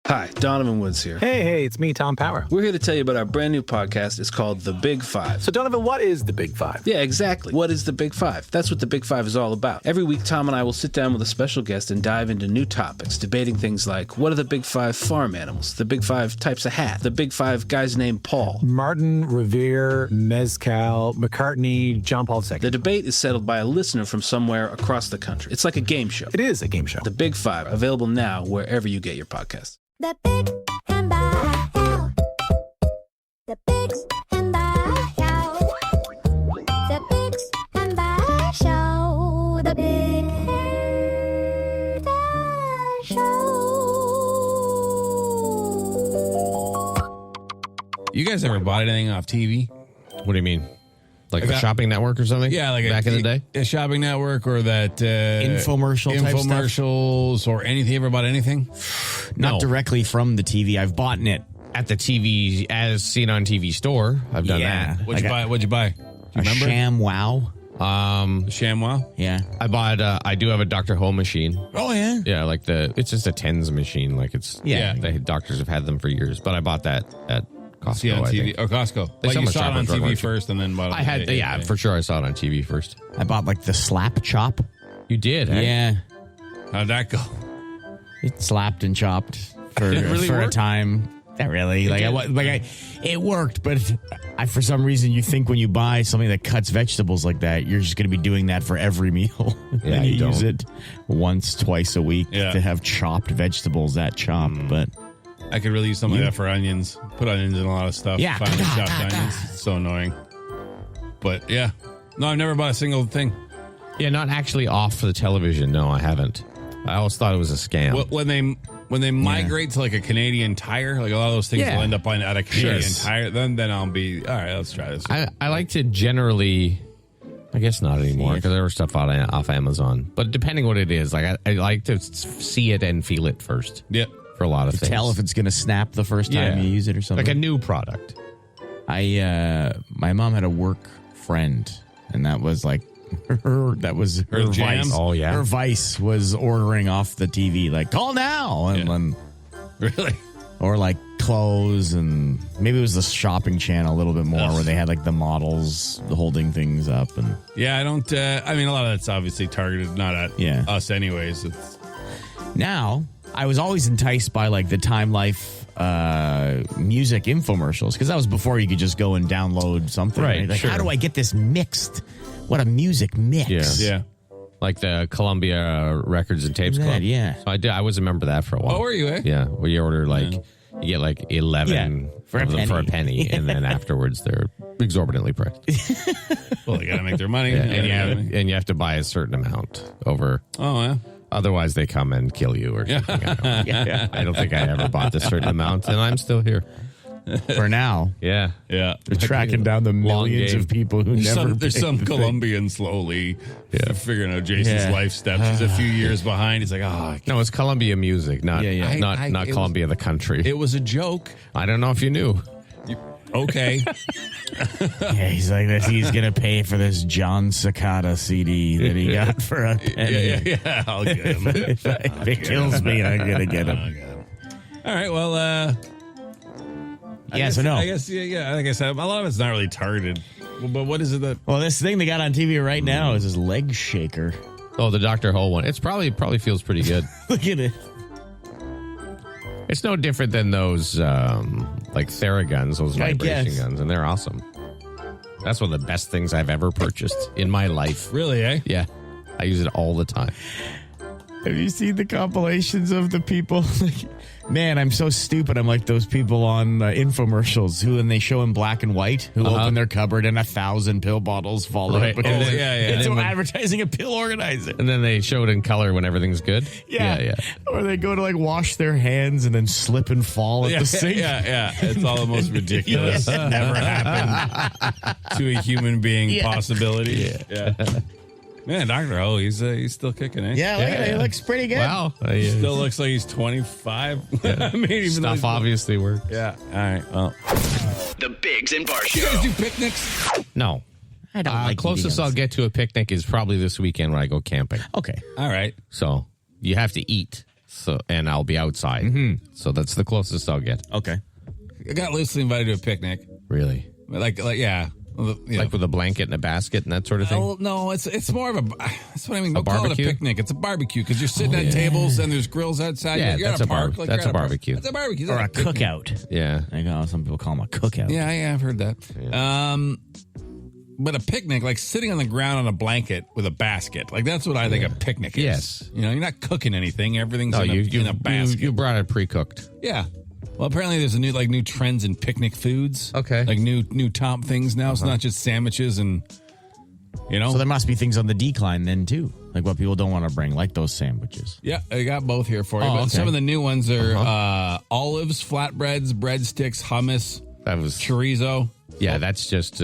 Hi, Donovan Woods here. Hey, it's me, Tom Power. We're here to tell you about our brand new podcast. It's called The Big Five. So, Donovan, what is The Big Five? Yeah, exactly. What is The Big Five? That's what The Big Five is all about. Every week, Tom and I will sit down with a special guest and dive into new topics, debating things like, what are the Big Five farm animals? The Big Five types of hat? The Big Five guys named Paul? Martin, Revere, Mezcal, McCartney, John Paul II. The debate is settled by a listener from somewhere across the country. It's like a game show. It is a game show. The Big Five, available now wherever you get your podcasts. The Big and the Show. The Big and the Show. The Big and the Show. The Big and the Show. You guys ever bought anything off TV? What do you mean? Like a shopping network or something? Yeah, like back in the day? A shopping network or that Infomercial type stuff? Infomercials or anything. You ever bought anything? Not directly from the TV. I've bought it At the TV, as seen on TV store. I've done that. What'd you buy? Do you a remember? Sham Wow. ShamWow? Yeah. I bought, I do have a Dr. Home machine. Oh, yeah. Yeah, like it's just a TENS machine. Like it's, Yeah. The doctors have had them for years. But I bought that at Costco, See on I TV. think. Or Costco. They Like sell you my saw it on Shoppers Drug TV Mart. first and then bought it. I had, yeah, for sure I saw it on TV first. I bought like the slap chop. You did, eh? Yeah. How'd that go? It slapped and chopped for, It really for a worked? time. Not really. It worked, but for some reason you think when you buy something that cuts vegetables like that, you're just going to be doing that for every meal. Yeah, and you you use don't. it once, twice a week Yeah. to have chopped vegetables that chopped. But I could really use something like that for onions. Put onions in a lot of stuff. Yeah. Finely chopped onions. It's so annoying. But yeah. No, I've never bought a single thing. Yeah, not actually off the television. No, I haven't. I always thought it was a scam. When they migrate to like a Canadian Tire, like a lot of those things Yeah. will end up at a Canadian Sure. Tire. Then I'll be all right. Let's try this. I like to generally, I guess not anymore because there was stuff off Amazon. But depending what it is, like I like to see it and feel it first. Yeah. For a lot of things. tell if it's going to snap the first time Yeah. you use it or something. Like a new product. My mom had a work friend, and that was like her Her jam? vice. Oh, yeah. Her vice was ordering off the TV, like call now, and Yeah. then Really? or like clothes, and maybe it was the shopping channel a little bit more, Ugh. where they had like the models holding things up, and Yeah, I don't. I mean, a lot of that's obviously targeted not at us, anyways. It's now I was always enticed by like the Time Life music infomercials, because that was before you could just go and download something. Right, Like, sure. how do I get this mixed? What a music mix! Yeah. yeah. Like the Columbia Records and Tapes That, Club. yeah. So I was a member of that for a while. Oh, were you? Eh? Yeah. Where you order you get like 11 Yeah, for a of them penny. for a penny. And then afterwards they're exorbitantly priced. Well, they got to make their money. Yeah, and you have to buy a certain amount over. Oh yeah. Otherwise, they come and kill you or something. I don't think I ever bought a certain amount, and I'm still here. For now, Yeah. Yeah. they're tracking down the millions game. of people who never. There's paid some the thing. Colombian slowly figuring out Jason's Yeah. life steps. He's a few years behind. He's like, oh, No, it's Columbia Music, not not it Columbia the country. it was a joke. I don't know if you knew. Okay. Yeah, he's like this. He's gonna pay for this John Cicada CD that he got for a penny. yeah. I'll get him. If it kills me, I'm gonna get him. All right. Well, Yes or no? I guess, yeah. Like I said, a lot of it's not really targeted. Well, but what is it that? Well, this thing they got on TV right now is this leg shaker. Oh, the Dr. Hole one. It's probably feels pretty good. Look at it. It's no different than those like Theraguns, those I vibration guess. guns, and they're awesome. That's one of the best things I've ever purchased in my life. Really, eh? Yeah. I use it all the time. Have you seen the compilations of the people? Man, I'm so stupid. I'm like those people on infomercials who, when they show in black and white, who open their cupboard and 1,000 pill bottles fall out. Right. because And then- yeah. It's And then when- advertising a pill organizer. And then they show it in color when everything's good. Yeah. Or they go to like wash their hands and then slip and fall at the sink. Yeah. It's all the most ridiculous. Never happened to a human being possibility. Yeah. Man, Dr. O, he's still kicking, eh? Yeah, look at it. He looks pretty good. Wow. Still looks like he's 25. Maybe even Stuff though obviously works. Yeah. All right. Well, The Biggs and Bar Show. you guys do picnics? No. I don't like Closest eating I'll them. get to a picnic is probably this weekend when I go camping. Okay. All right. So you have to eat. So, and I'll be outside. So that's the closest I'll get. Okay. I got loosely invited to a picnic. Really? Like yeah. Like with a blanket and a basket and that sort of thing? Oh, no, it's more of a. That's what I mean. Don't call it a barbecue? picnic. It's a barbecue because you're sitting at tables and there's grills outside. Yeah, you're that's at a a park. that's you're a at barbecue. That's a barbecue. Or a That's picnic. cookout. Yeah. I know some people call them a cookout. Yeah, I've heard that. But a picnic, like sitting on the ground on a blanket with a basket, like that's what I think a picnic is. Yes. You know, you're not cooking anything. Everything's No, in a basket. you brought it pre-cooked. Yeah. Well, apparently there's new trends in picnic foods. Okay. Like new top things now. It's not just sandwiches and, So there must be things on the decline then, too. Like what people don't want to bring, like those sandwiches. Yeah, I got both here for you. Oh, But okay. some of the new ones are olives, flatbreads, breadsticks, hummus, That was chorizo. Yeah, that's just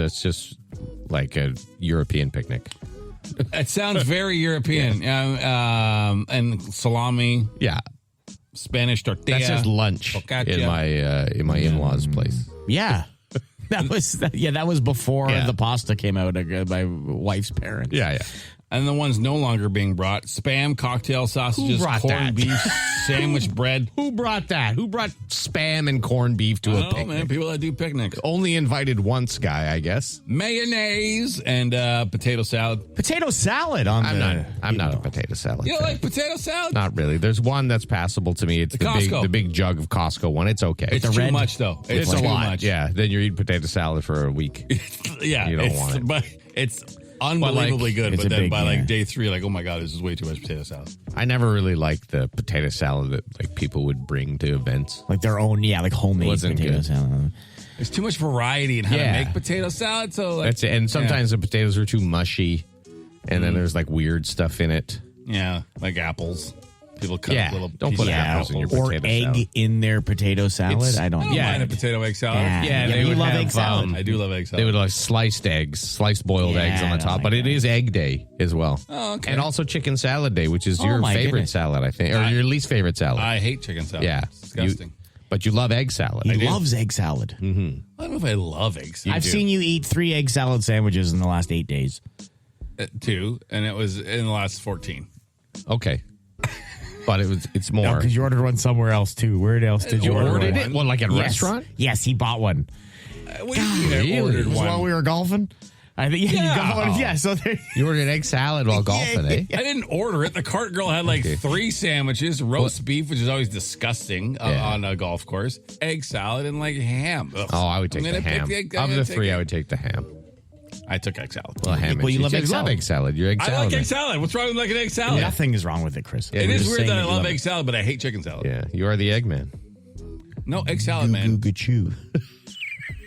like a European picnic. It sounds very European. And salami, Yeah. Spanish tortilla. That's just lunch focaccia. in my in-laws' place. Yeah. That was before Yeah. the pasta came out of my wife's parents. Yeah. And the ones no longer being brought: Spam, cocktail sausages, Who brought corned that? beef, sandwich bread. Who brought that? Who brought Spam and corned beef to a Oh picnic? man, people that do picnics. Only invited once guy, I guess. Mayonnaise and potato salad. Potato salad on I'm not a potato salad You don't fan. like potato salad? Not really. There's one that's passable to me. It's the Costco. big jug of Costco one. It's okay. It's too much though. It's too a lot. much. Yeah. Then you're eating potato salad for a week. Yeah, You don't want it. But it's unbelievably good. it's But a then big, by like yeah. day 3, like, oh my god, this is way too much potato salad. I never really liked the potato salad that like people would bring to events. Like their own, like homemade Wasn't potato good. salad. There's too much variety in how to Yeah. make potato salad. So like, That's it. And sometimes the potatoes are too mushy, and then there's like weird stuff in it. yeah, like apples. People cut up little. Don't put pieces of apples in your Or potato egg salad. in their potato salad. It's- I don't. I don't mind a potato egg salad. Yeah, they you would love have, egg salad. I do love egg salad. They would like sliced eggs, sliced boiled Yeah, eggs on I the don't top, like but it that. is egg day as well. Oh, okay. And also chicken salad day, which is Oh, your my favorite goodness. salad, I think, or your least favorite salad. I hate chicken salad. yeah, It's disgusting. But you love egg salad. He loves egg salad. I don't know if I love egg salad. I've seen you eat 3 egg salad sandwiches in the last 8 days. 2, and it was in the last 14. Okay, but it's more. Because you ordered one somewhere else too. Where else did you order ordered one? it? Well, like at a Yes. restaurant? Yes, he bought one. What do you mean I really? ordered Was it one? while we were golfing? I think you got one. Yeah, so there. You ordered egg salad while golfing, eh? I didn't order it. The cart girl had like 3 sandwiches, roast beef, which is always disgusting on a golf course, egg salad, and like ham. Ugh. Oh, I would take I'm the gonna pick ham. I'm Of gonna the take 3, it. I would take the ham. I took egg salad. Well, ham. Well, and you cheese. love Yeah, egg salad. egg salad. You're egg I salad. like man. egg salad. What's wrong with liking egg salad? Nothing is wrong with it, Chris. It We're is just weird saying that I you love it. egg salad, but I hate chicken salad. Yeah, you are the egg man. No, egg salad, man. Goo-goo-goo-choo.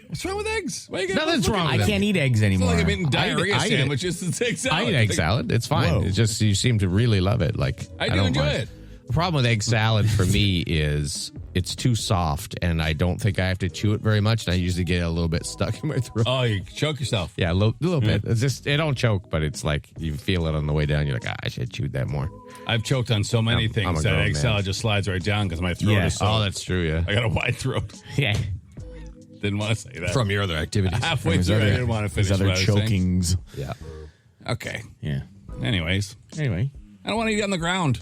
What's wrong with eggs? Why you gotta Nothing's look wrong at with I it? can't eat eggs It's anymore. not like I'm eating diarrhea I eat it. sandwiches. It's egg salad. I eat egg salad. It's fine. Whoa. It's just you seem to really love it. Like I do don't enjoy mind. it. The problem with egg salad for me is it's too soft, and I don't think I have to chew it very much, and I usually get a little bit stuck in my throat. Oh, you choke yourself. Yeah, a little bit. It's just it don't choke, but it's like you feel it on the way down. You're like, I should have chewed that more. I've choked on so many I'm things a that grown egg man. salad just slides right down because my throat Yeah. is so. Oh, that's true. Yeah, I got a wide throat. Yeah. Didn't want to say that. from your other activities. halfway His through, I other- didn't want to finish his other what I was saying. chokings. Yeah. Okay. Yeah. Anyways, Anyway. I don't want to eat on the ground.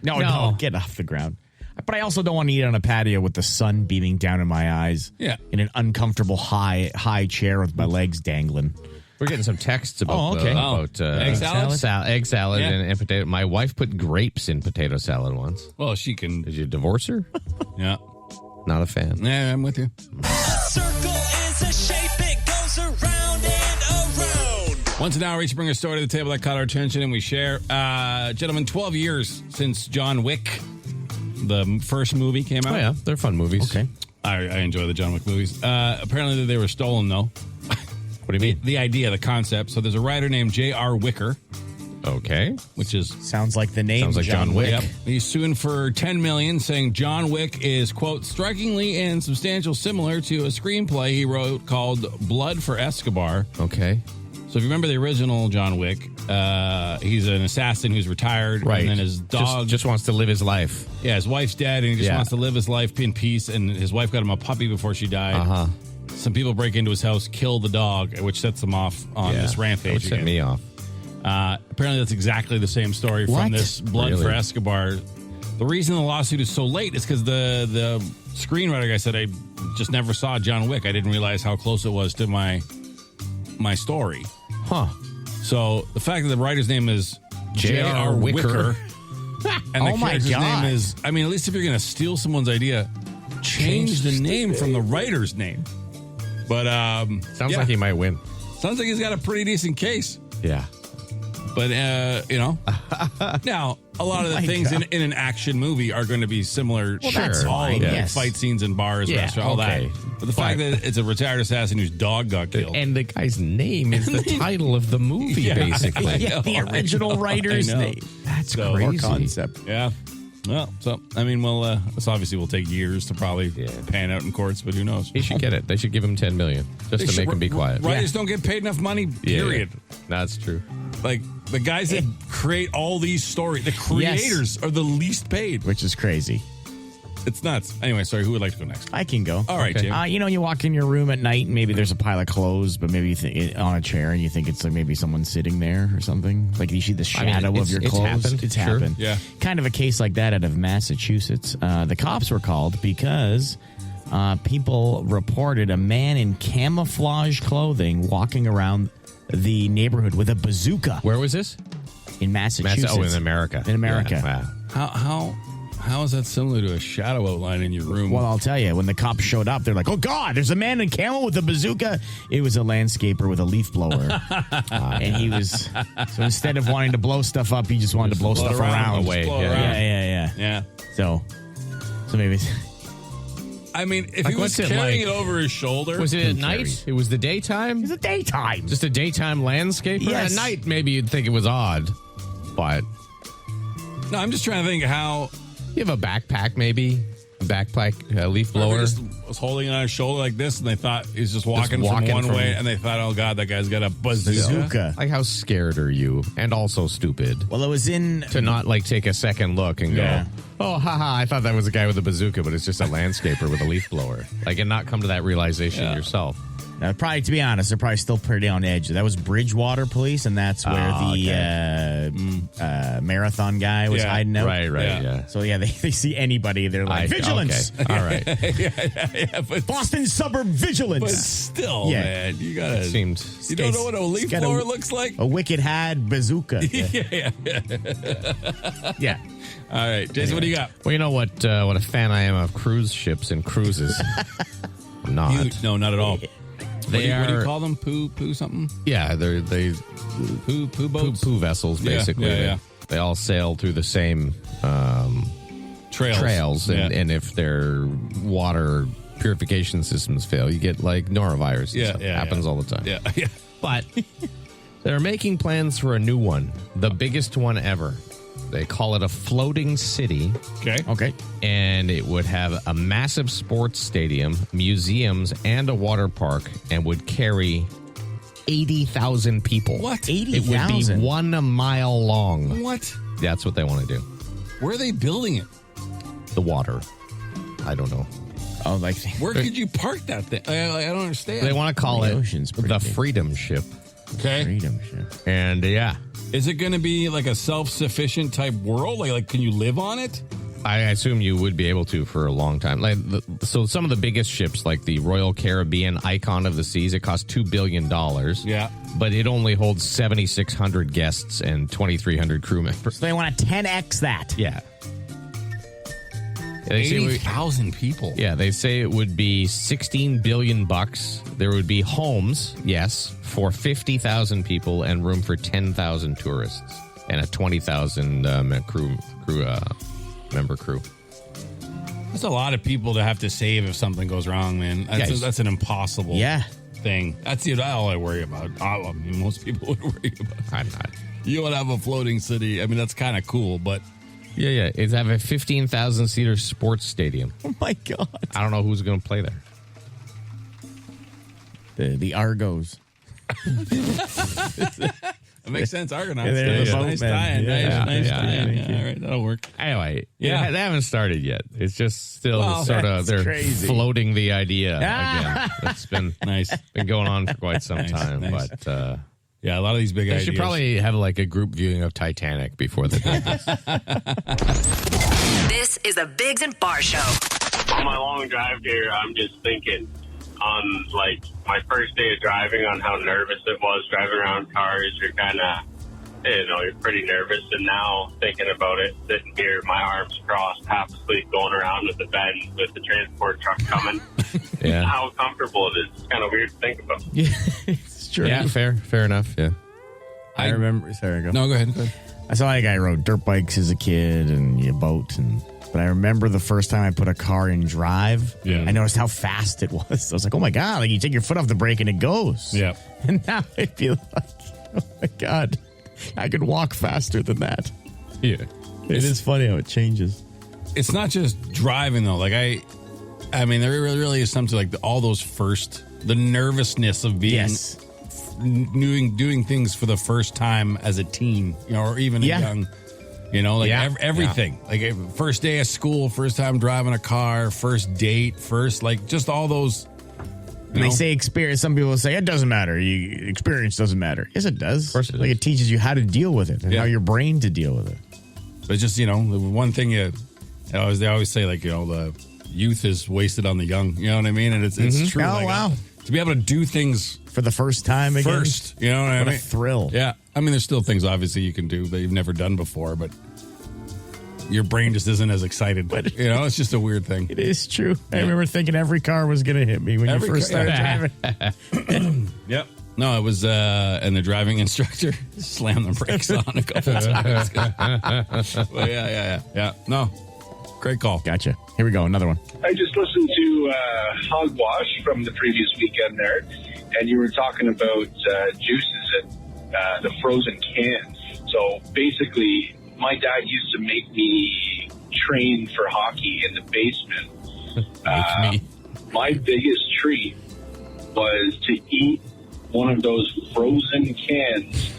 No, get off the ground. But I also don't want to eat on a patio with the sun beaming down in my eyes. Yeah. In an uncomfortable high chair with my legs dangling. We're getting some texts about Oh, okay. Egg salad? egg salad, Yeah. and potato. My wife put grapes in potato salad once. Well, she can. Did you divorce her? Yeah. Not a fan. Yeah, I'm with you. Circle is a shape, it goes around and around. Once an hour, each bring a story to the table that caught our attention and we share. Gentlemen, 12 years since John Wick, the first movie, came out. Oh yeah, they're fun movies. Okay. I enjoy the John Wick movies. Apparently, they were stolen, though. What do you mean? The idea, the concept. So there's a writer named J.R. Wicker, Okay. which is Sounds like the name. Sounds like John Wick. Yep. He's suing for $10 million, saying John Wick is, quote, strikingly and substantial similar to a screenplay he wrote called Blood for Escobar. Okay. So if you remember the original John Wick, he's an assassin who's retired. Right. And then his dog. just wants to live his life. Yeah, his wife's dead, and he just Yeah. wants to live his life in peace. And his wife got him a puppy before she died. Uh-huh. Some people break into his house, kill the dog, which sets him off on this That rampage. would set again. me off. Apparently, that's exactly the same story What? from this Blood Really? for Escobar The reason the lawsuit is so late is because the screenwriter guy said, I just never saw John Wick. I didn't realize how close it was to my story. Huh. So the fact that the writer's name is J.R. Wicker. And the Oh my character's God. name is, I mean, at least if you're going to steal someone's idea, change the name from the writer's name. But Sounds yeah. like he might win. Sounds like he's got a pretty decent case. Yeah. But, now, a lot of the things in an action movie are going to be similar. Well, that's all fine, of the yes. fight scenes in bars, Yeah, restaurants, all okay. that. But the fact that it's a retired assassin whose dog got killed. And the guy's name is the title of the movie, Yeah, basically. I know, the original writer's I know. name. That's So- crazy. Concept. Yeah. Well, so, I mean, this obviously will take years to probably pan out in courts, but who knows? He should get it. They should give him $10 million just to make him be quiet. Writers don't get paid enough money, period. Yeah. That's true. Like, the guys that create all these stories, the creators are the least paid. Which is crazy. It's nuts. Anyway, sorry, who would like to go next? I can go. All right, Okay. Jim. You walk in your room at night and maybe there's a pile of clothes, but maybe you think on a chair and you think it's like maybe someone sitting there or something. Like you see the shadow of your it's clothes. happened. It's Sure. happened. Yeah. Kind of a case like that out of Massachusetts. The cops were called because people reported a man in camouflage clothing walking around the neighborhood with a bazooka Where was this? in Massachusetts. in America. In America. Yeah. How is that similar to a shadow outline in your room? Well, I'll tell you, when the cops showed up, they're like, oh, God, there's a man in camo with a bazooka. It was a landscaper with a leaf blower. And he was, so instead of wanting to blow stuff up, he just wanted to blow stuff around. away. Just blow Yeah, around. Yeah. Yeah. So maybe. I mean, if Like, he was what's it carrying like? it over his shoulder. Was it at night? It was the daytime? It's a daytime. Just a daytime landscaper? Yes. At night, maybe you'd think it was odd. But No, I'm just trying to think how. you have a backpack, maybe? A backpack, leaf Whoever blower? just was holding it on his shoulder like this, and they thought he was just walking from one way, and they thought, oh, God, that guy's got a bazooka. Bazooka. Like, how scared are you? And also stupid. Well, it was in. To not, like, take a second look and Yeah. go, oh, haha, I thought that was a guy with a bazooka, but it's just a landscaper with a leaf blower. Like, and not come to that realization yourself. Probably, to be honest, they're probably still pretty on edge. That was Bridgewater Police, and that's where the marathon guy was hiding out. Right, yeah. So, yeah, they see anybody, they're like, vigilance! Okay. All right. yeah, but Boston suburb vigilance! still, Yeah. man, you gotta. It seemed... You don't know what a leaf got a- blower looks like? A wicked had bazooka. Yeah. All right, Jason, what do you got? Well, you know what a fan I am of cruise ships and cruises. I'm not. No, not at all. They what do you are- call them? Poo something? Yeah, they Poo boats? poo vessels, Yeah, basically. yeah. They all sail through the same Trails. and if their water purification systems fail, you get like norovirus. And stuff. Happens all the time. Yeah. But they're making plans for a new one, the biggest one ever. They call it a floating city, Okay. and it would have a massive sports stadium, museums, and a water park, and would carry 80,000 people. What? It would be 80,000? 1 mile long. What? That's what they want to do. Where are they building it? The water. I don't know. Oh, like Where could you park that thing? I don't understand. They want to call The it ocean's pretty the big. Freedom Ship. Okay. freedom ship. And yeah, Is it going to be like a self-sufficient type world? Like, can you live on it? I assume you would be able to for a long time. Like, so some of the biggest ships, like the Royal Caribbean Icon of the Seas, it costs $2 billion. Yeah. But it only holds 7,600 guests and 2,300 crew members. So they want to 10x that. Yeah. They say 80,000 people. Yeah, they say it would be $16 billion. There would be homes, yes, for 50,000 people and room for 10,000 tourists and a 20,000 member crew. That's a lot of people to have to save if something goes wrong, man. That's an impossible thing. That's all I worry about. I mean, most people would worry about. I'm not. You would have a floating city. I mean, that's kind of cool, but Yeah. It's have a 15,000 seater sports stadium. Oh my God. I don't know who's going to play there. The Argos. it makes sense. Argonauts. they're the Nice boatmen. tie-in. Yeah, Nice yeah, tie-in. yeah. Yeah, all right, that'll work. Anyway, Yeah. they haven't started yet. It's just still Well, sort of that's they're crazy. floating the idea again. It's been Nice. been going on for quite some Nice, time, nice. but Yeah, a lot of these big They ideas. should probably have like a group viewing of Titanic before they do this. This is the Biggs and Bar Show. On my long drive here, I'm just thinking on, like, my first day of driving, on how nervous it was driving around cars. You're kind of, you're pretty nervous. And now thinking about it, sitting here, my arms crossed, half asleep, going around with the bend with the transport truck coming. Yeah. How comfortable it is. It's kind of weird to think about. Yeah, it's true. Yeah, fair enough. Yeah. I remember. Sorry, go. No, go ahead. I saw like I rode dirt bikes as a kid and a boat, but I remember the first time I put a car in drive. Yeah. I noticed how fast it was. I was like, oh my god! Like you take your foot off the brake and it goes. Yeah. And now I feel like, oh my god, I could walk faster than that. Yeah. It is funny how it changes. It's not just driving though. Like I mean, there really is something like all those the nervousness of being doing things for the first time as a teen, or even a young, like everything. Like first day of school, first time driving a car, first date, just all those. They say experience. Some people say it doesn't matter. Experience doesn't matter. Yes, it does. Of course it Like does. it teaches you how to deal with it and how your brain to deal with it. But just the one thing they always say, like, the youth is wasted on the young. You know what I mean? And it's true. Oh, like, wow. To be able to do things For the first time again. first, you know what I What mean? a thrill. Yeah. I mean, there's still things obviously you can do that you've never done before, but your brain just isn't as excited. But it's just a weird thing. It is true. I remember thinking every car was going to hit me when you first started driving. Yep. No, it was, and the driving instructor slammed the brakes on a couple times. Well, yeah. No, great call. Gotcha. Here we go. Another one. I just listened to Hogwash from the previous weekend there, and you were talking about juices and the frozen cans. So basically, my dad used to make me train for hockey in the basement. My biggest treat was to eat one of those frozen cans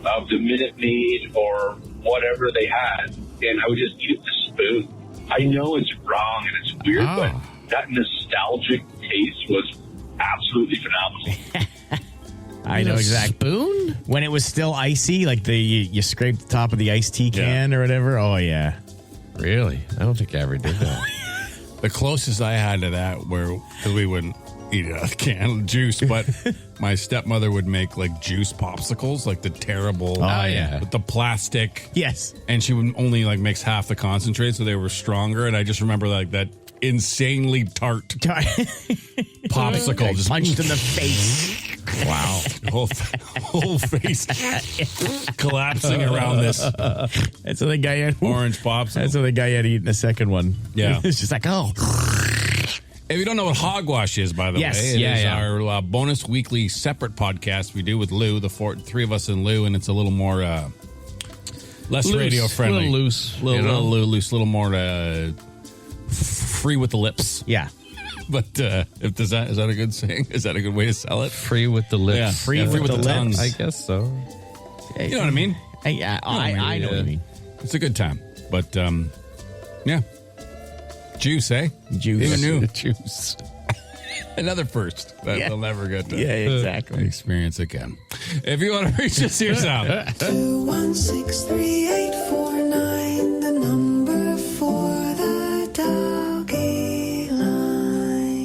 of the Minute Maid or whatever they had, and I would just eat it with a spoon. I know it's wrong and it's weird, but that nostalgic taste was absolutely phenomenal. I know exactly. Spoon? When it was still icy, like you scraped the top of the iced tea can or whatever. Oh, yeah. Really? I don't think I ever did that. The closest I had to that, because we wouldn't eat a can of juice, but my stepmother would make like juice popsicles, like the terrible, with the plastic. Yes. And she would only like mix half the concentrate, so they were stronger. And I just remember like that insanely tart popsicle just punched in the face. Wow. Whole face collapsing around this That's what the guy had. orange popsicle. That's what the guy had eaten the second one. Yeah. It's just like, oh. If you don't know what Hogwash is, by the way, it is our bonus weekly separate podcast we do with Lou, the three of us and Lou, and it's a little more less radio friendly, a little loose, little loose, a little more free with the lips. Yeah. But is that a good saying? Is that a good way to sell it? Free with the lips. Yeah, Free with the tongue. lips. I guess so. You know what I mean? I know what you mean. It's a good time, but yeah. Juice, eh? Juice. Even new. Juice. Another first that we'll never get to exactly. experience again. If you want to reach us, here's out. 2163849, the number for the doggy line.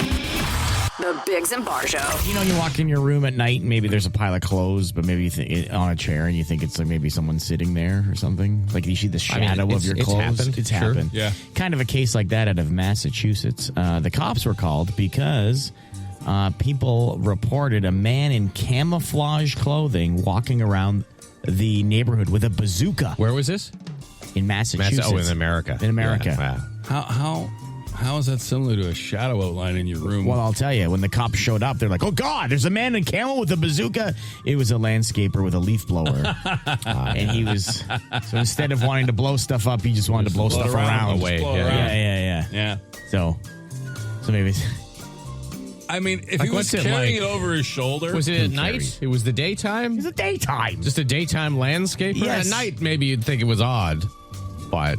The Biggs and Bar Show. You know, you walk in your room at night and maybe there's a pile of clothes, but maybe you think on a chair and you think it's like maybe someone sitting there or something. Like you see the shadow of your clothes. Happened. It's Sure. happened. Yeah. Kind of a case like that out of Massachusetts. The cops were called because people reported a man in camouflage clothing walking around the neighborhood with a bazooka. Where was this? In Massachusetts. Oh, in America. In America. Yeah. Wow. How is that similar to a shadow outline in your room? Well, I'll tell you, when the cops showed up, they're like, oh, God, there's a man in camo with a bazooka. It was a landscaper with a leaf blower. And he was, so instead of wanting to blow stuff up, he just wanted to blow stuff around. away. Blow Yeah. around. Yeah. So maybe. I mean, if Like, he was what's it carrying like? it over his shoulder. Was it at night? It was the daytime? It's a daytime. Just a daytime landscaper? Yes. At night, maybe you'd think it was odd. But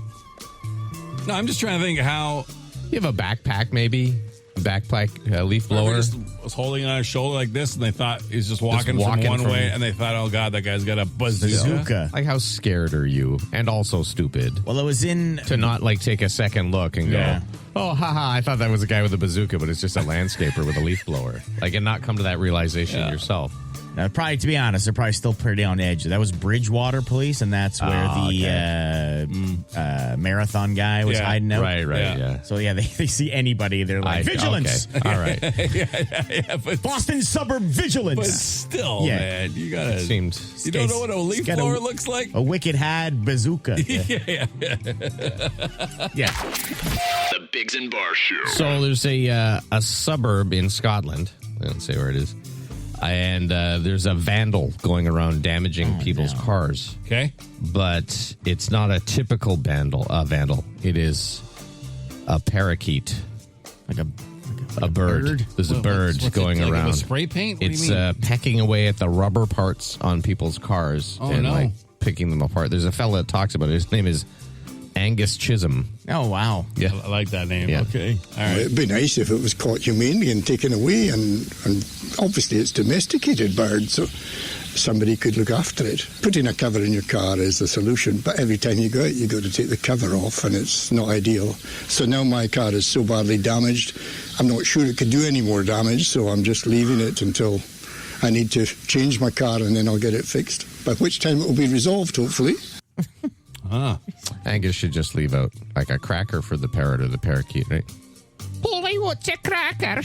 No, I'm just trying to think how. you have a backpack, maybe. backpack leaf blower. Just was holding on his shoulder like this, and they thought he was just walking from one way, and they thought, oh, God, that guy's got a bazooka. Like, how scared are you? And also stupid. Well, it was in... To not, like, take a second look and go, oh, haha, I thought that was a guy with a bazooka, but it's just a landscaper with a leaf blower. Like, and not come to that realization yourself. Now, probably, to be honest, they're probably still pretty on edge. That was Bridgewater Police, and that's where the marathon guy was hiding out. Right, yeah. So, they see anybody, they're like, vigilance! Okay. All right. But Boston Suburb Vigilance! But still, man, you gotta... You don't know what a leaf blower looks like? A wicked had bazooka. Yeah. The Biggs and Bar Show. So there's a suburb in Scotland. I don't say where it is. And there's a vandal going around damaging people's cars. Okay. But it's not a typical vandal. It is a parakeet. Like a bird. There's a bird going around. Like a spray paint? What It's do you mean? pecking away at the rubber parts on people's cars and like picking them apart. There's a fella that talks about it. His name is Angus Chisholm. Oh, wow. Yeah. I like that name. Yeah. Okay. All right. It'd be nice if it was caught humanely and taken away, and obviously it's domesticated bird, so somebody could look after it. Putting a cover in your car is the solution, but every time you go out, you got to take the cover off, and it's not ideal. So now my car is so badly damaged, I'm not sure it could do any more damage, so I'm just leaving it until I need to change my car, and then I'll get it fixed, by which time it will be resolved, hopefully. Angus should just leave out like a cracker for the parrot or the parakeet, right? Holy, what's a cracker?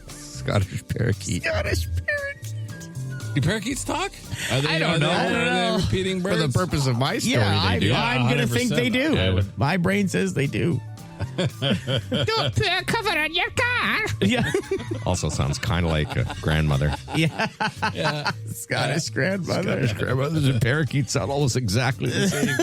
Scottish parakeet. Do parakeets talk? I don't know. Are they repeating birds? For the purpose of my story, Yeah, they do. I'm going to think they do. Yeah. My brain says they do. Don't put a cover on your car. Yeah. Also sounds kind of like a grandmother. Yeah. Scottish grandmother. Grandmothers and parakeets sound almost exactly the same.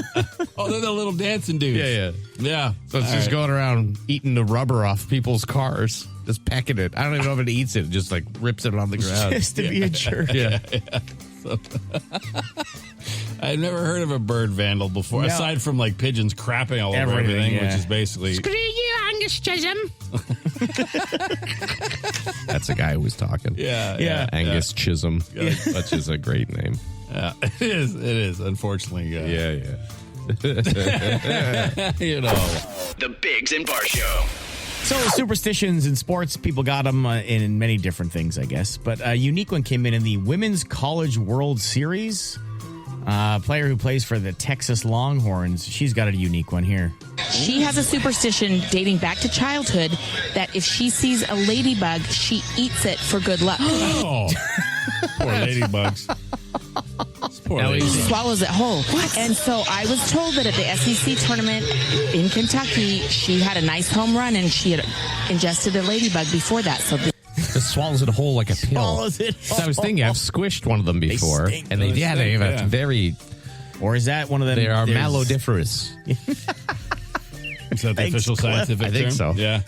Oh, they're the little dancing dudes. Yeah. So it's just going around eating the rubber off people's cars, just pecking it. I don't even know if it eats it. Just like rips it on the ground. Just to be a jerk. Yeah. So, I've never heard of a bird vandal before, aside from like pigeons crapping all over everything, which is basically... Screw you, Angus Chisholm. That's a guy who was talking. Yeah. Angus Chisholm. Which is a great name. Yeah, it is, unfortunately. Yeah. You know. The Biggs and Bar Show. So superstitions in sports, people got them in many different things, I guess. But a unique one came in the Women's College World Series. A player who plays for the Texas Longhorns, she's got a unique one here. She has a superstition dating back to childhood that if she sees a ladybug, she eats it for good luck. Oh, poor ladybugs. She swallows it whole. What? And so I was told that at the SEC tournament in Kentucky, she had a nice home run and she had ingested a ladybug before that. So Just swallows it whole like a pill. Swallows it So I was thinking, I've squished one of them before, and they have a very. Or is that one of them? They are malodiferous. Is that the official scientific term? I think so. Yeah.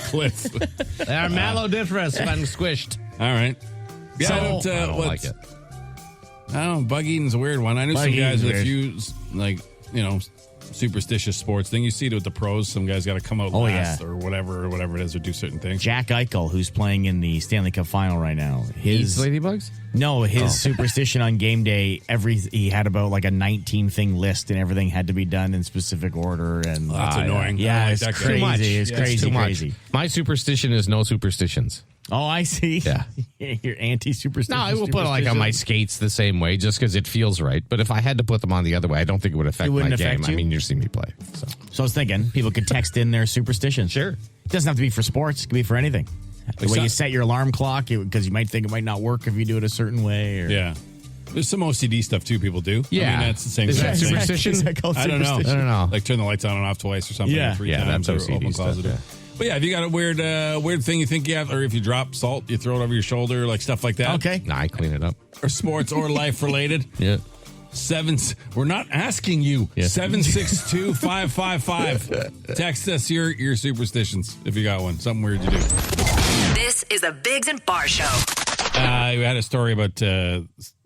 Cliff. They are malodiferous when squished. All right. Yeah, I don't like it. I don't know. Bug eating's a weird one. I knew some guys with a few, superstitious sports thing. You see it with the pros. Some guys got to come out last or whatever it is, or do certain things. Jack Eichel, who's playing in the Stanley Cup final right now. His ladybugs? No, his superstition on game day, he had about like a 19-thing list, and everything had to be done in specific order. And that's annoying. Yeah, it's crazy. It's crazy, crazy. My superstition is no superstitions. Oh, I see. Yeah. You're anti-superstition. No, I will put it like on my skates the same way just because it feels right. But if I had to put them on the other way, I don't think it would affect my game. I mean, you see me play. So I was thinking people could text in their superstitions. Sure. It doesn't have to be for sports. It could be for anything. The way you set your alarm clock, because you might think it might not work if you do it a certain way. Or... Yeah. There's some OCD stuff, too, people do. Yeah. I mean, that's the same Is kind that of thing. superstition? Is that called I don't know. know. Like turn the lights on and off twice or something. Yeah. 3 Yeah, times. that's or open OCD closet. stuff, yeah. But yeah, if you got a weird thing you think you have, or if you drop salt, you throw it over your shoulder, like stuff like that. Okay. Nah, I clean it up. Or sports or life related. Yeah. We're not asking you. Yeah. 762-555. Text us your superstitions if you got one. Something weird you do. This is the Biggs and Bar Show. We had a story about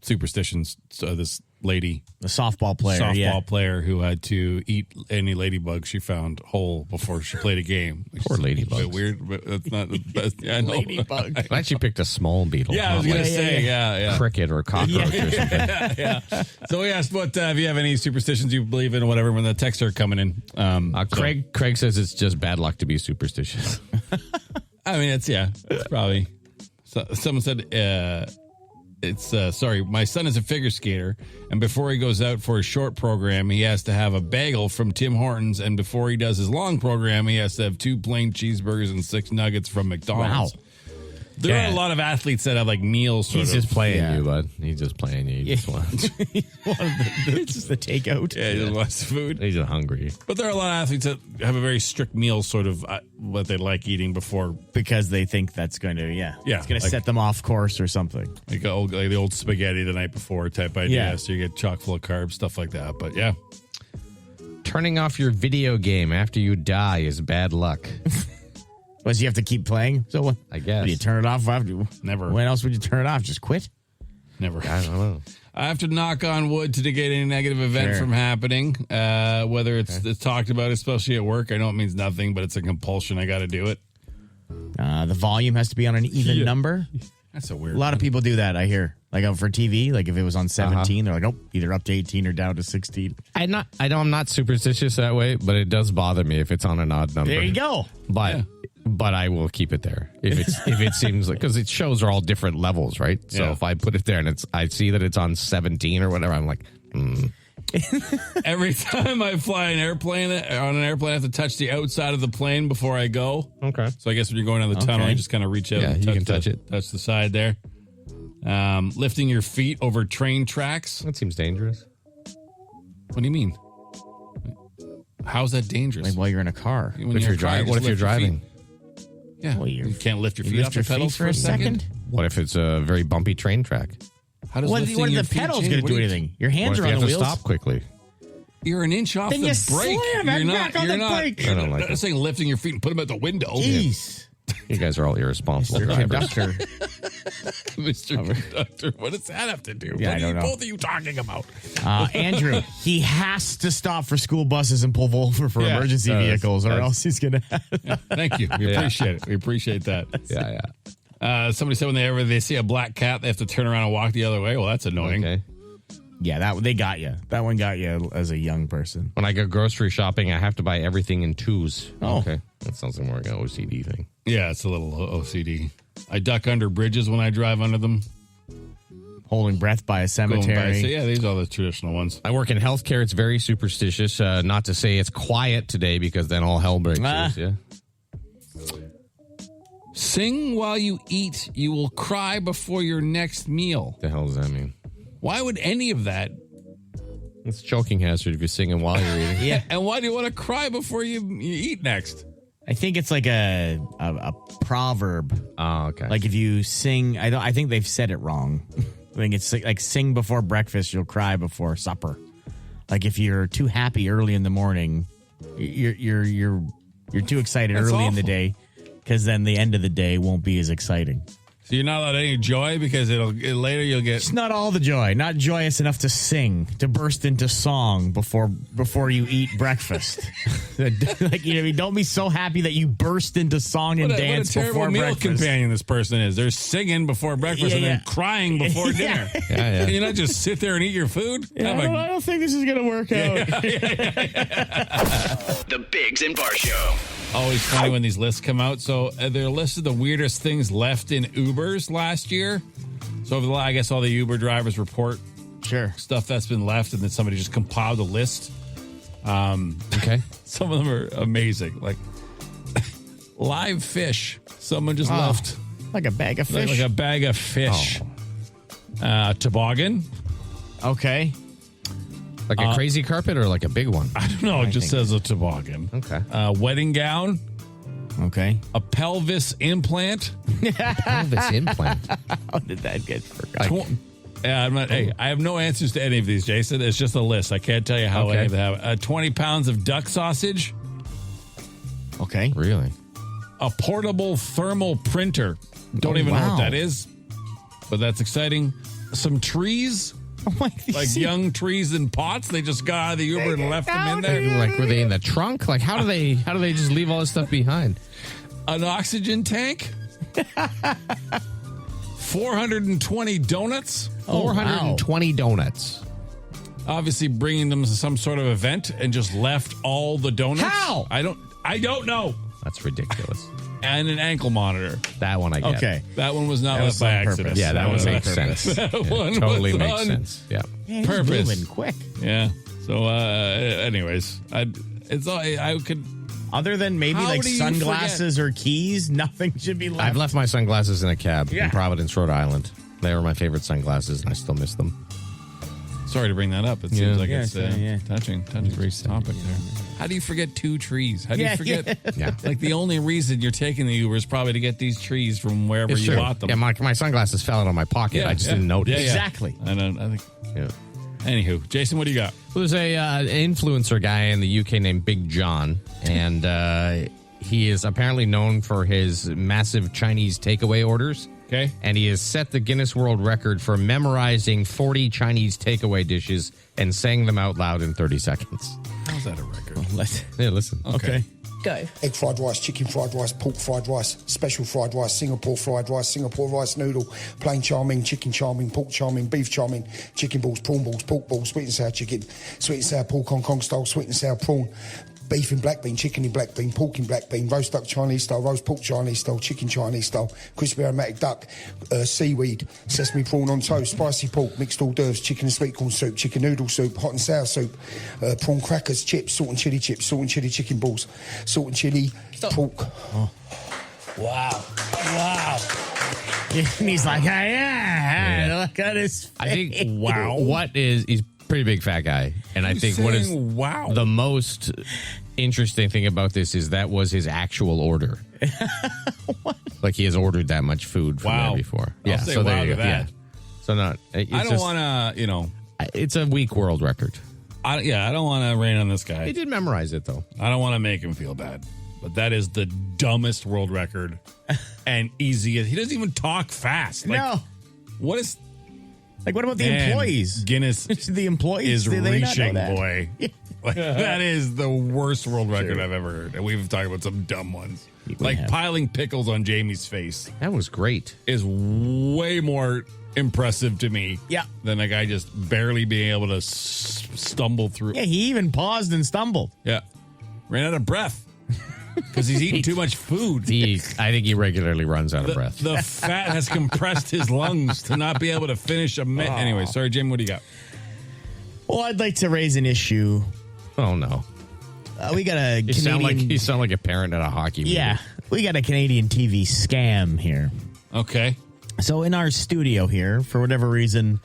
superstitions this lady. The softball player. Player who had to eat any ladybug she found whole before she played a game. Poor ladybug. Weird, but that's not the best. Yeah, I know. Ladybug. I actually picked a small beetle. Yeah, I was going to say, yeah. Cricket or cockroach or something. Yeah. So we asked if you have any superstitions you believe in or whatever when the texts are coming in. Craig says it's just bad luck to be superstitious. I mean, it's probably. So, someone said, my son is a figure skater, and before he goes out for his short program, he has to have a bagel from Tim Hortons, and before he does his long program, he has to have 2 plain cheeseburgers and 6 nuggets from McDonald's. Wow. There are a lot of athletes that have like meals. He's just playing you, bud. He's just playing you. He just wants. It's just the takeout. Yeah, he just wants food. He's just hungry. But there are a lot of athletes that have a very strict meal, sort of what they like eating before, because they think that's going to, it's going to set them off course or something. Like the old spaghetti the night before type idea. Yeah. So you get chock full of carbs, stuff like that. But yeah, turning off your video game after you die is bad luck. Was you have to keep playing? So what? I guess. Do you turn it off after? Never. When else would you turn it off? Just quit? Never. I don't know. I have to knock on wood to negate any negative event from happening. Whether it's talked about, especially at work. I know it means nothing, but it's a compulsion. I got to do it. The volume has to be on an even number. That's a weird. A lot of people do that. I hear. Like for TV, like if it was on 17, they're like, oh, either up to 18 or down to 16. I'm not superstitious that way, but it does bother me if it's on an odd number. There you go. But I will keep it there if it seems like, because it shows are all different levels, right? So if I put it there and I see that it's on 17 or whatever, I'm like, Every time I fly on an airplane, I have to touch the outside of the plane before I go. Okay. So I guess when you're going down the tunnel, you just kind of reach out and you can touch it. Touch the side there. Lifting your feet over train tracks. That seems dangerous. What do you mean? How's that dangerous? Like while you're in a car. What if you're driving? Yeah. Well, you can't lift your feet off the pedals for a second? What if it's a very bumpy train track? How does what are the pedals going to do anything? Your hands are on the wheels. Stop quickly. You're an inch off then the you brake. Slam it back on the brake. I don't like I'm saying lifting your feet and put them out the window. Jeez. You guys are all irresponsible Mr. drivers. Conductor. Mr. Conductor. What does that have to do? Yeah, what I don't know. Both of you talking about? Andrew, he has to stop for school buses and pull over for emergency vehicles, or else he's going to. Thank you. We appreciate it. We appreciate that. Yeah. Somebody said whenever they see a black cat, they have to turn around and walk the other way. Well, that's annoying. Okay. Yeah, they got you. That one got you as a young person. When I go grocery shopping, I have to buy everything in twos. Oh. Okay. That sounds like more like an OCD thing. Yeah, it's a little OCD. I duck under bridges when I drive under them. Holding breath by a cemetery. These are the traditional ones. I work in healthcare. It's very superstitious. Not to say it's quiet today, because then all hell breaks loose. Yeah. Sing while you eat. You will cry before your next meal. The hell does that mean? Why would any of that? It's a choking hazard if you're singing while you're eating. Yeah. And why do you want to cry before you eat next? I think it's like a proverb. Oh, okay. Like if you sing, I think they've said it wrong. I think it's like sing before breakfast, you'll cry before supper. Like if you're too happy early in the morning, you're too excited early in the day, because then the end of the day won't be as exciting. So you're not allowed any joy, because later you'll get. It's not all the joy. Not joyous enough to sing, to burst into song before you eat breakfast. Like, don't be so happy that you burst into song and dance before breakfast. What a terrible meal companion this person is. They're singing before breakfast and then crying before dinner. Yeah. Can you not just sit there and eat your food? Yeah, I don't think this is going to work out. The Biggs and Bar Show. Always funny when these lists come out. So they're listed the weirdest things left in Ubers last year. So I guess all the Uber drivers report stuff that's been left, and then somebody just compiled a list. Okay. Some of them are amazing. Like live fish. Someone just left. Like a bag of fish? Like a bag of fish. Toboggan. Okay. Like a crazy carpet or like a big one? I don't know. It just says a toboggan. Okay. Wedding gown. Okay. A pelvis implant. Pelvis implant? How did that get forgotten? I have no answers to any of these, Jason. It's just a list. I can't tell you how any of them have. 20 pounds of duck sausage. Okay. Really? A portable thermal printer. Don't even know what that is, but that's exciting. Some trees. Like young trees in pots. They just got out of the Uber and left them in there. Like, were they in the trunk? Like, how do they just leave all this stuff behind? An oxygen tank. 420 donuts. 420 donuts. Obviously bringing them to some sort of event and just left all the donuts. How? I don't know. That's ridiculous. And an ankle monitor. That one I get. Okay. That one was not That left was by on purpose. accident. Yeah, that one makes sense. That Yeah, one totally was makes on sense. Yeah. Man, Purpose. he's moving quick. Yeah. So, anyways, I could. Other than maybe How like do you sunglasses or keys, nothing should be left. I've left my sunglasses in a cab Yeah. in Providence, Rhode Island. They were my favorite sunglasses, and I still miss them. Sorry to bring that up. It seems Yeah. like Yeah, it's touching topic there. How do you forget 2 trees? How do you forget? Yeah. Like the only reason you're taking the Uber is probably to get these trees from wherever It's you true. bought them. Yeah, my sunglasses fell out of my pocket. I just didn't notice. Yeah, Exactly. I think. Yeah. Anywho, Jason, what do you got? Well, there's an influencer guy in the UK named Big John, and he is apparently known for his massive Chinese takeaway orders. Okay. And he has set the Guinness World Record for memorizing 40 Chinese takeaway dishes and saying them out loud in 30 seconds. How's that a record? Yeah, listen. Okay. Go. Egg fried rice, chicken fried rice, pork fried rice, special fried rice, Singapore rice noodle, plain chow mein, chicken chow mein, pork chow mein, beef chow mein, chicken balls, prawn balls, pork balls, sweet and sour chicken, sweet and sour pork Hong Kong style, sweet and sour prawn, beef in black bean, chicken in black bean, pork in black bean, roast duck Chinese style, roast pork Chinese style, chicken Chinese style, crispy aromatic duck, seaweed, sesame prawn on toast, spicy pork, mixed hors d'oeuvres, chicken and sweet corn soup, chicken noodle soup, hot and sour soup, prawn crackers, chips, salt and chili chicken balls, salt and chili pork. Oh. Wow. And he's like, yeah, look at his face. I think, he's a pretty big fat guy. And I think what is the most interesting thing about this is that was his actual order. Like he has ordered that much food from there before. I'll say wow there you to go. that. Yeah. So not. I don't want to, It's a weak world record. I don't want to rain on this guy. He did memorize it, though. I don't want to make him feel bad. But that is the dumbest world record and easiest. He doesn't even talk fast. Like, No. What is... Like, what about the Man, employees? Guinness the employees is do they not know reaching, that? boy. Like, that is the worst world record I've ever heard. And we've talked about some dumb ones. Like piling pickles on Jamie's face. That was great. Is way more impressive to me than a guy just barely being able to stumble through. Yeah, he even paused and stumbled. Yeah. Ran out of breath. Because he's eating too much food. I think he regularly runs out of breath. The fat has compressed his lungs to not be able to finish a minute. Anyway, sorry, Jim, what do you got? Well, I'd like to raise an issue. Oh, no. We got a You sound like a parent at a hockey meeting. Yeah, we got a Canadian TV scam here. Okay. So in our studio here, for whatever reason,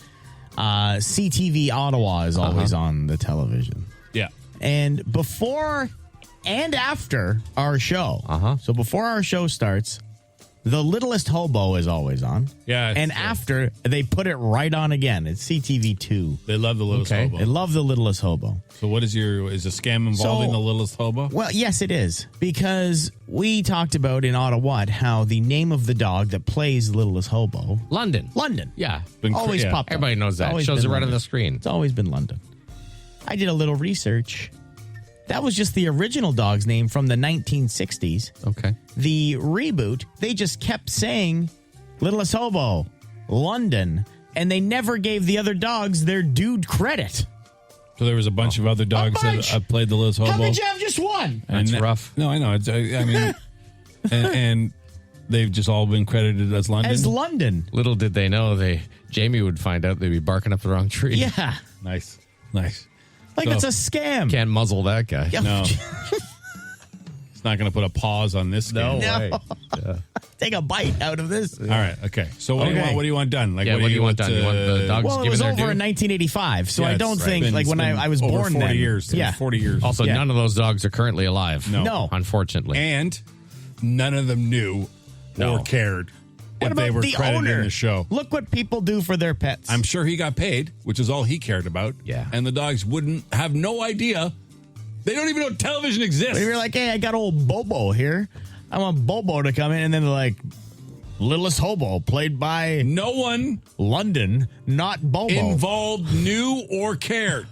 CTV Ottawa is always on the television. Yeah. And before and after our show, so before our show starts, The Littlest Hobo is always on. Yeah. And after, they put it right on again. It's CTV2. They love The Littlest Hobo. They love The Littlest Hobo. So what is is a scam involving The Littlest Hobo? Well, yes, it is. Because we talked about in Ottawa how the name of the dog that plays Littlest Hobo... London. Yeah. Always popped up. Everybody knows that. Shows it right on the screen. It's always been London. I did a little research. That was just the original dog's name from the 1960s. Okay. The reboot, they just kept saying Littlest Hobo, London, and they never gave the other dogs their due credit. So there was a bunch of other dogs that played The Littlest Hobo. How could you have just one? That's rough. No, I know. I mean, and they've just all been credited as London. As London. Little did they know Jamie would find out they'd be barking up the wrong tree. Yeah. Nice. Like it's a scam. Can't muzzle that guy. No. It's not going to put a pause on this game. No way. Take a bite out of this. All right. Okay. So what do you want? What do you want done? Like, what do you want done? You want the dogs Well, it given was their over in due? 1985, so Yeah, I it's don't right. think, like, It's when been I was over born 40 then. years. Yeah. 40 years. Also, Yeah. none of those dogs are currently alive. No. Unfortunately. And none of them knew or cared What if about they were the credited owner? in the show. Look what people do for their pets. I'm sure he got paid, which is all he cared about. Yeah. And the dogs wouldn't have no idea. They don't even know television exists. But you're like, hey, I got old Bobo here. I want Bobo to come in, and then they're like, Littlest Hobo, played by no one London, not Bobo. involved knew or cared.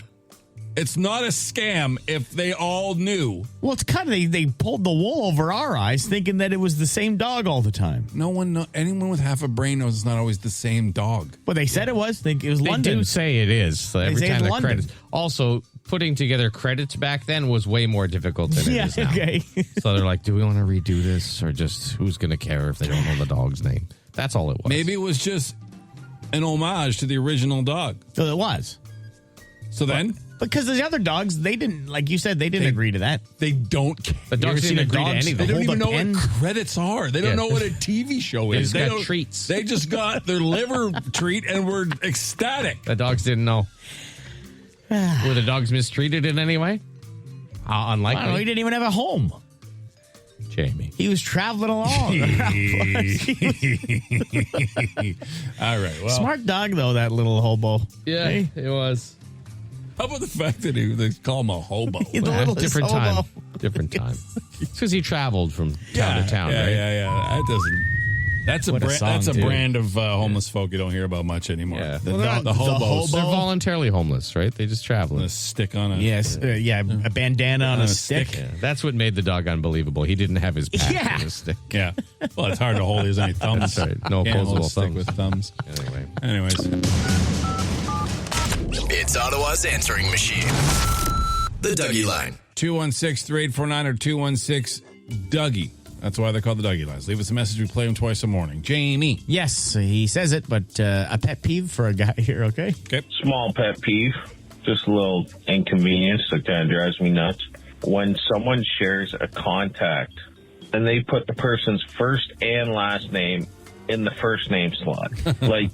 It's not a scam if they all knew. Well, it's kind of, they pulled the wool over our eyes thinking that it was the same dog all the time. No one, anyone with half a brain knows it's not always the same dog. But they said it was. It was They London. do say it is. So every say time it's the London. credits. Also, putting together credits back then was way more difficult than it is now. Okay. So they're like, do we want to redo this? Or just, who's going to care if they don't know the dog's name? That's all it was. Maybe it was just an homage to the original dog. So it was. So then? Because the other dogs, they didn't, like you said, they didn't agree to that. They don't care. The dogs You ever didn't seen a agree to dog anything. They don't hold even a know pen? what credits are. They don't Yeah. know what a TV show They is. just got treats. They just got their liver treat and were ecstatic. The dogs didn't know. Were the dogs mistreated in any way? Unlikely. I don't know, he didn't even have a home. Jamie. He was traveling along. All right. Well, Smart dog, though, that little hobo. Yeah, Hey? it was. how about the fact that they call him a hobo? The littlest Different hobo. time. Different time. It's because he traveled from town to town, right? Yeah. That doesn't. That's a What a brand. song, That's a too. brand of homeless folk you don't hear about much anymore. Yeah. The, Well, the hobos. They're voluntarily homeless, right? They just travel. A stick on a Yes, a bandana on a stick. Yeah, that's what made the dog unbelievable. He didn't have his pack Yeah. on his stick. Yeah. Well, it's hard to hold. He doesn't have any thumbs. That's right. No Can't hold opposable a stick thumbs. with thumbs. Anyway. Anyways. It's Ottawa's answering machine. The Dougie Line. 216-3849 or 216-DOUGY. That's why they're called the Dougie Lines. Leave us a message. We play them twice a morning. Jamie. Yes, he says it, but a pet peeve for a guy here, okay? Okay. Small pet peeve, just a little inconvenience that kind of drives me nuts. When someone shares a contact and they put the person's first and last name in the first name slot, like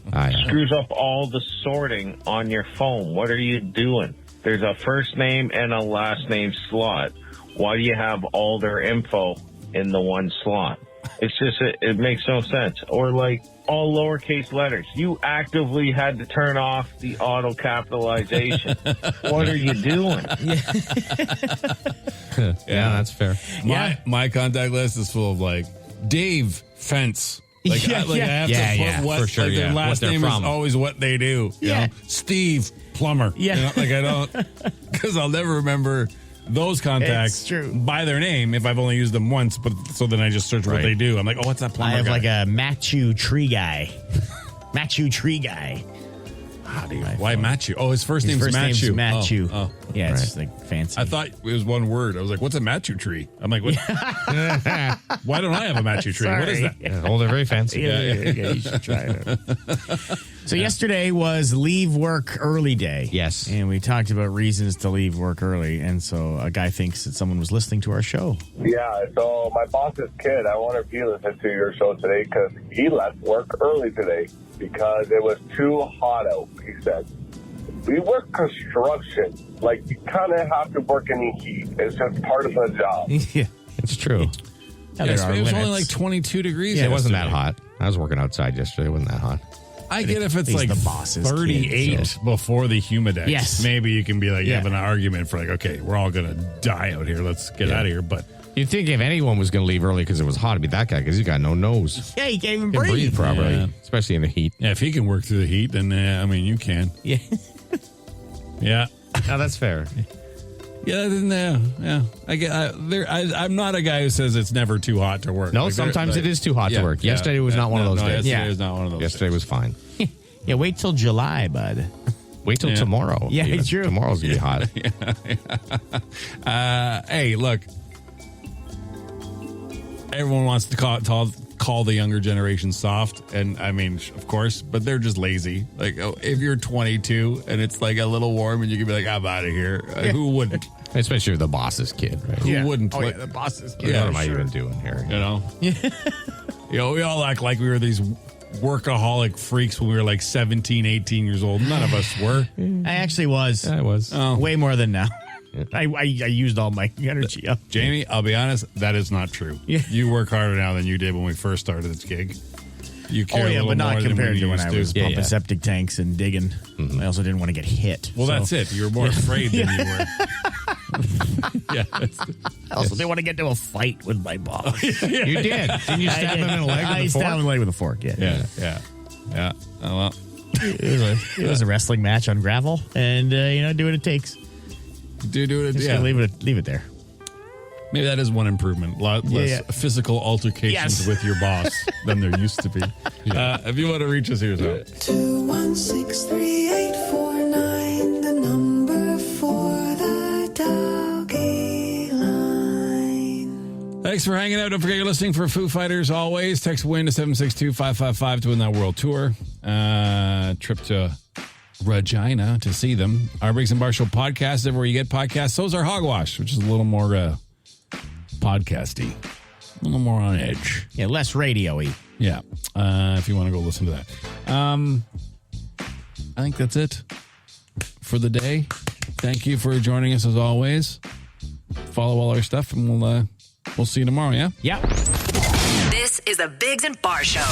screws up all the sorting on your phone. What are you doing? There's a first name and a last name slot. Why do you have all their info in the one slot? It's just, it makes no sense. Or like all lowercase letters. You actively had to turn off the auto capitalization. What are you doing? Yeah, that's fair. My contact list is full of like Dave Fence. Like, I have to put what for sure, like their last what they're name from. is always what they do. You know? Steve Plumber. Yeah. You know, like I don't, because I'll never remember those contacts It's true. by their name if I've only used them once. But so then I just search what they do. I'm like, oh, what's that plumber I have guy? like a Matthew Tree Guy. Matthew Tree Guy. Why Matthew? Oh, his first name's Matthew. Matthew. Oh. Yeah, it's like fancy. I thought it was one word. I was like, what's a Matthew tree? I'm like, what? Why don't I have a Matthew tree? What is that? Yeah, oh, they're very fancy. Yeah, you should try it. So yesterday was leave work early day. Yes. And we talked about reasons to leave work early. And so a guy thinks that someone was listening to our show. Yeah, so my boss's kid, I wonder if he listened to your show today because he left work early today because it was too hot out, he said. We work construction. Like, you kind of have to work in the heat. It's just part of the job. Yeah, it's true. Yeah, it was only like 22 degrees. Yeah, it wasn't that yesterday. hot. I was working outside yesterday. It wasn't that hot. I get if it's He's like the boss's 38 kid, so. before the humidex. Yes. Maybe you can be like, Yeah. have an argument for like, okay, we're all going to die out here. Let's get out of here. But You'd think if anyone was going to leave early because it was hot, it'd be that guy because he's got no nose. Yeah, he can't even He can breathe properly, Yeah. especially in the heat. yeah, if he can work through the heat, then I mean, you can. Yeah. Yeah. No, that's fair. Yeah, yeah. I'm not a guy who says it's never too hot to work. No, Like, sometimes it is too hot to work. Yesterday was not one of those days. Yesterday was not one of those. Yesterday was fine. Yeah, wait till July, bud. Wait till Yeah. tomorrow. Yeah, even. it's true. Tomorrow's going to be hot. Hey, look. Everyone wants to call the younger generation soft, and I mean, of course, but they're just lazy. Like, if you're 22 and it's like a little warm, and you can be like, "I'm out of here." Who wouldn't? Especially if the boss's kid, right? Who wouldn't? Oh, yeah, the boss's kid. What am I even doing here? You know? You know, we all act like we were these workaholic freaks when we were like 17, 18 years old. None of us were. I actually was. I was. Way more than now. I used all my energy up. Jamie, I'll be honest, that is not true. Yeah. You work harder now than you did when we first started this gig. You care a little but not more than compared when to you when used I to. was pumping septic tanks and digging. I also didn't want to get hit. Well, so. that's it. You were more afraid than you were. Yeah. I also didn't want to get into a fight with my boss. You did. Didn't you stab him in the leg with a fork? I stabbed him in the leg with a fork, Yeah. Oh, well. It was a wrestling match on gravel, and, do what it takes. Do it. Just gonna leave it there. Maybe that is one improvement. A lot less physical altercations with your boss than there used to be. If you want to reach us, here's how. 2163849, the number for the Doggy Line. Thanks for hanging out. Don't forget you're listening for Foo Fighters always. Text WIN to 762-555 to win that world tour. Trip to Regina to see them. Our Briggs and Bar Show podcast is everywhere you get podcasts. So is our Hogwash, which is a little more podcasty. A little more on edge. Yeah, less radio-y. Yeah. If you want to go listen to that. I think that's it for the day. Thank you for joining us as always. Follow all our stuff and we'll see you tomorrow, yeah? Yeah. This is the Biggs and Bar Show.